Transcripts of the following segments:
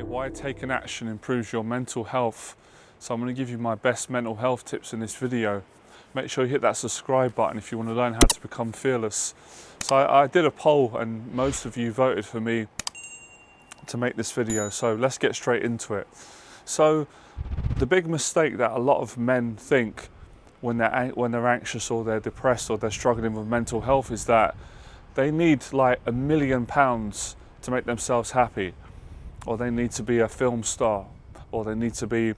why taking action improves your mental health. So I'm going to give you my best mental health tips in this video. Make sure you hit that subscribe button if you want to learn how to become fearless. So I did a poll and most of you voted for me to make this video. So let's get straight into it. So the big mistake that a lot of men think when they're anxious or they're depressed or they're struggling with mental health is that they need like £1 million to make themselves happy, or they need to be a film star, or they need to be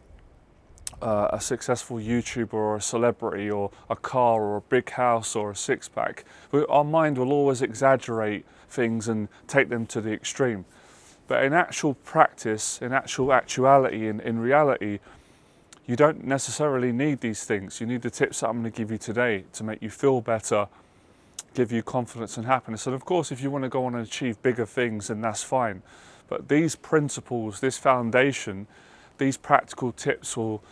a successful YouTuber or a celebrity or a car or a big house or a six-pack. Our mind will always exaggerate things and take them to the extreme. But in actual practice, in actuality, in reality, you don't necessarily need these things. You need the tips that I'm going to give you today to make you feel better, give you confidence and happiness. And of course, if you want to go on and achieve bigger things, then that's fine. But these principles, this foundation, these practical tips will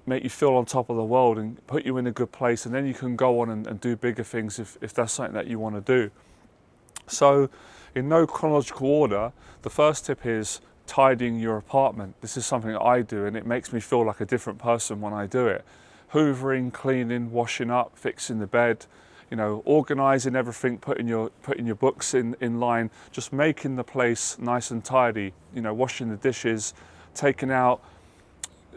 make you feel on top of the world and put you in a good place, and then you can go on and do bigger things if that's something that you want to do. So in no chronological order, the first tip is tidying your apartment. This is something that I do and it makes me feel like a different person when I do it. Hoovering, cleaning, washing up, fixing the bed, you know, organising everything, putting your books in line, just making the place nice and tidy, you know, washing the dishes, taking out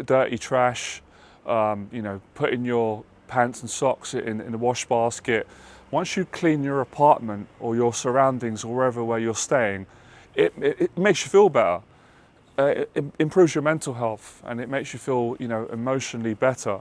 dirty trash, you know, putting your pants and socks in the wash basket. Once you clean your apartment or your surroundings or wherever where you're staying, it makes you feel better. It improves your mental health and it makes you feel, you know, emotionally better.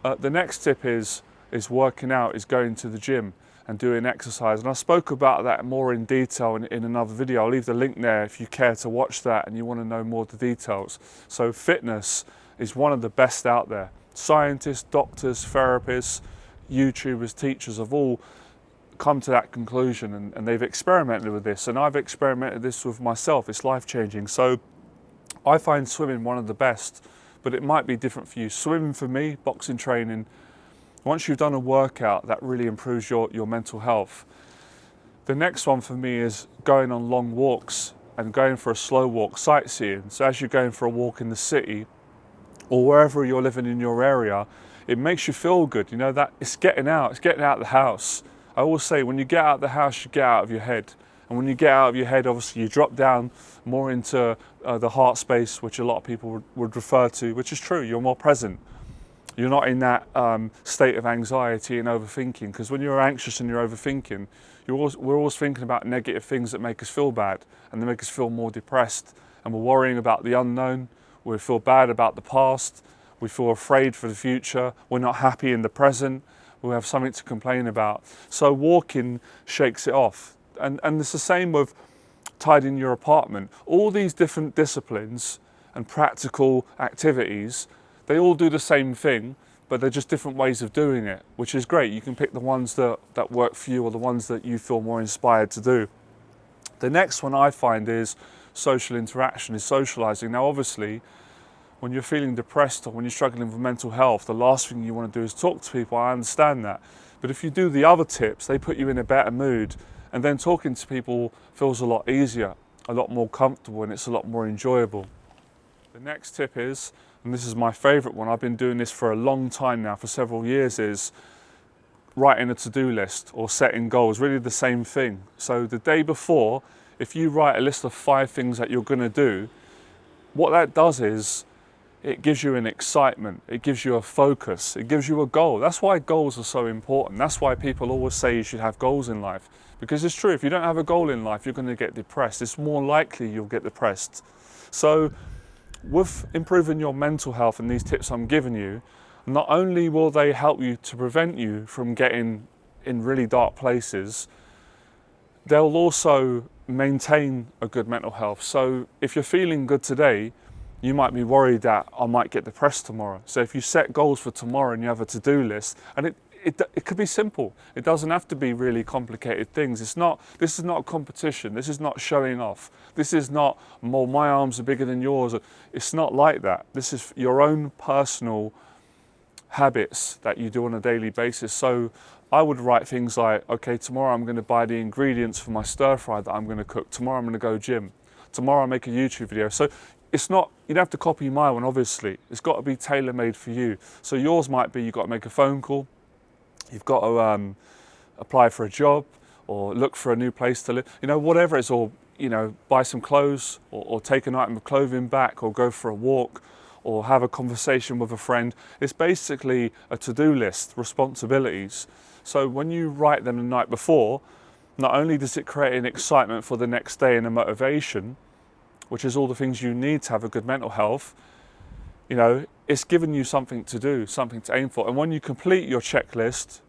The next tip is working out, is going to the gym and doing exercise. And I spoke about that more in detail in another video. I'll leave the link there if you care to watch that and you want to know more of the details. So fitness is one of the best out there. Scientists, doctors, therapists, YouTubers, teachers have all come to that conclusion and they've experimented with this, and I've experimented this with myself. It's life-changing. So I find swimming one of the best, but it might be different for you. Swimming for me, boxing training, once you've done a workout, that really improves your mental health. The next one for me is going on long walks and going for a slow walk, sightseeing. So as you're going for a walk in the city or wherever you're living in your area, it makes you feel good. You know, that it's getting out of the house. I always say when you get out of the house, you get out of your head. And when you get out of your head, obviously you drop down more into the heart space, which a lot of people would refer to, which is true. You're more present. You're not in that state of anxiety and overthinking, because when you're anxious and you're overthinking, we're always thinking about negative things that make us feel bad and they make us feel more depressed, and we're worrying about the unknown. We feel bad about the past. We feel afraid for the future. We're not happy in the present. We have something to complain about. So walking shakes it off. And it's the same with tidying your apartment. All these different disciplines and practical activities, they all do the same thing, but they're just different ways of doing it, which is great. You can pick the ones that work for you or the ones that you feel more inspired to do. The next one I find is social interaction, is socializing. Now, obviously, when you're feeling depressed or when you're struggling with mental health, the last thing you want to do is talk to people. I understand that. But if you do the other tips, they put you in a better mood, and then talking to people feels a lot easier, a lot more comfortable, and it's a lot more enjoyable. The next tip is, and this is my favorite one, I've been doing this for a long time now, for several years, is writing a to-do list or setting goals, really the same thing. So the day before, if you write a list of 5 things that you're going to do, what that does is it gives you an excitement, it gives you a focus, it gives you a goal. That's why goals are so important. That's why people always say you should have goals in life. Because it's true, if you don't have a goal in life, you're going to get depressed. It's more likely you'll get depressed. So with improving your mental health and these tips I'm giving you, not only will they help you to prevent you from getting in really dark places, they'll also maintain a good mental health. So if you're feeling good today, you might be worried that I might get depressed tomorrow. So if you set goals for tomorrow and you have a to-do list, and it could be simple. It doesn't have to be really complicated things. This is not a competition. This is not showing off. This is not, well, my arms are bigger than yours. It's not like that. This is your own personal habits that you do on a daily basis. So I would write things like, okay, tomorrow I'm going to buy the ingredients for my stir fry that I'm going to cook. Tomorrow I'm going to go gym. tomorrow I make a YouTube video. So it's not, you don't have to copy my one, obviously. It's got to be tailor-made for you. So yours might be, you've got to make a phone call, you've got to apply for a job, or look for a new place to live, you know, whatever it is, or, you know, buy some clothes, or take an item of clothing back, or go for a walk, or have a conversation with a friend. It's basically a to-do list, responsibilities. So when you write them the night before, not only does it create an excitement for the next day and a motivation, which is all the things you need to have a good mental health, you know, it's given you something to do, something to aim for. And when you complete your checklist,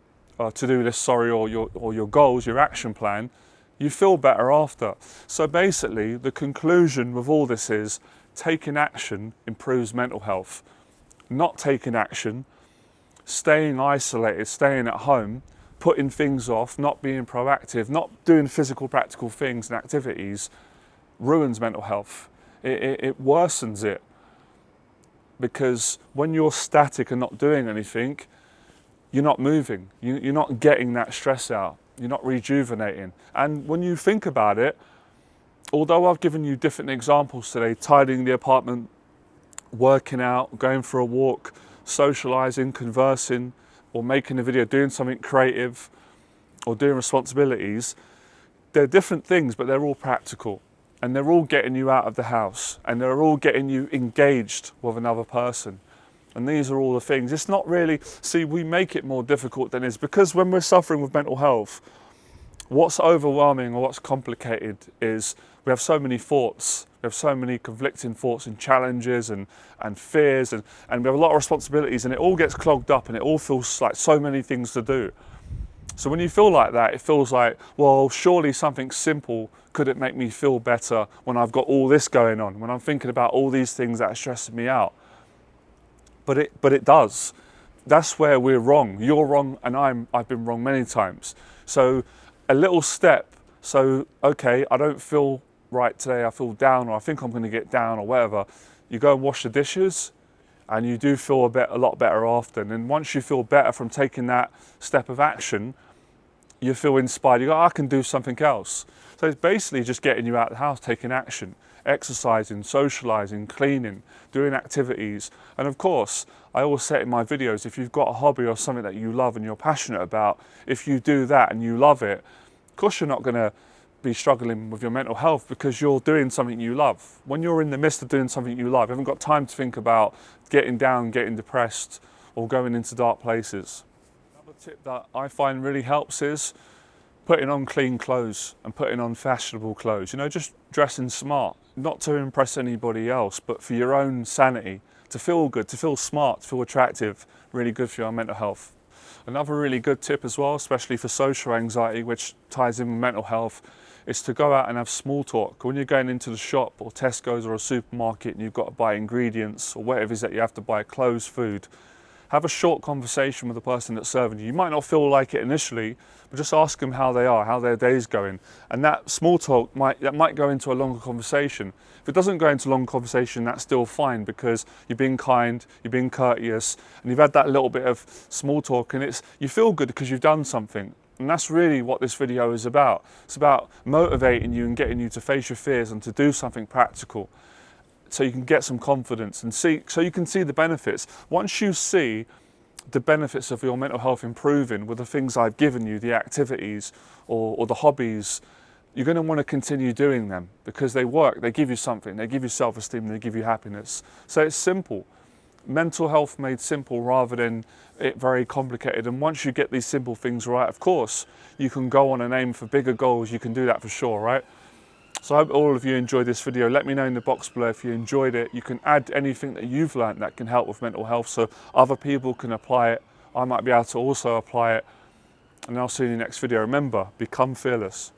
to-do list, sorry, or your goals, your action plan, you feel better after. So basically, the conclusion with all this is taking action improves mental health. Not taking action, staying isolated, staying at home, putting things off, not being proactive, not doing physical, practical things and activities ruins mental health. It worsens it. Because when you're static and not doing anything, you're not moving, you're not getting that stress out, you're not rejuvenating. And when you think about it, although I've given you different examples today, tidying the apartment, working out, going for a walk, socializing, conversing, or making a video, doing something creative, or doing responsibilities, they're different things, but they're all practical. And they're all getting you out of the house, and they're all getting you engaged with another person. And these are all the things. It's not really, see, we make it more difficult than it is, because when we're suffering with mental health, what's overwhelming or what's complicated is we have so many thoughts, we have so many conflicting thoughts and challenges and fears, and we have a lot of responsibilities, and it all gets clogged up and it all feels like so many things to do. So when you feel like that, it feels like, well, surely something simple could it make me feel better when I've got all this going on, when I'm thinking about all these things that are stressing me out. But it does. That's where we're wrong. You're wrong, and I've been wrong many times. So a little step. So, okay, I don't feel right today, I feel down, or I think I'm going to get down, or whatever. You go and wash the dishes, and you do feel a lot better after. And once you feel better from taking that step of action, you feel inspired. You go, I can do something else. So it's basically just getting you out of the house, taking action, exercising, socializing, cleaning, doing activities. And of course, I always say in my videos, if you've got a hobby or something that you love and you're passionate about, if you do that and you love it, of course you're not going to be struggling with your mental health, because you're doing something you love. When you're in the midst of doing something you love, you haven't got time to think about getting down, getting depressed, or going into dark places. Another tip that I find really helps is putting on clean clothes and putting on fashionable clothes. You know, just dressing smart, not to impress anybody else, but for your own sanity, to feel good, to feel smart, to feel attractive, really good for your mental health. Another really good tip as well, especially for social anxiety, which ties in with mental health, is to go out and have small talk. When you're going into the shop or Tesco's or a supermarket and you've got to buy ingredients or whatever it is that you have to buy, clothes, food, have a short conversation with the person that's serving you. You might not feel like it initially, but just ask them how they are, how their day's going. And that small talk might go into a longer conversation. If it doesn't go into a long conversation, that's still fine, because you're being kind, you're being courteous, and you've had that little bit of small talk, and you feel good because you've done something. And that's really what this video is about. It's about motivating you and getting you to face your fears and to do something practical, so you can get some confidence and so you can see the benefits. Once you see the benefits of your mental health improving with the things I've given you, the activities or the hobbies, you're going to want to continue doing them, because they work, they give you something, they give you self-esteem, they give you happiness. So it's simple. Mental health made simple rather than it very complicated. And once you get these simple things right, of course, you can go on and aim for bigger goals. You can do that for sure, right? So I hope all of you enjoyed this video. Let me know in the box below if you enjoyed it. You can add anything that you've learned that can help with mental health, so other people can apply it. I might be able to also apply it. And I'll see you in the next video. Remember, become fearless.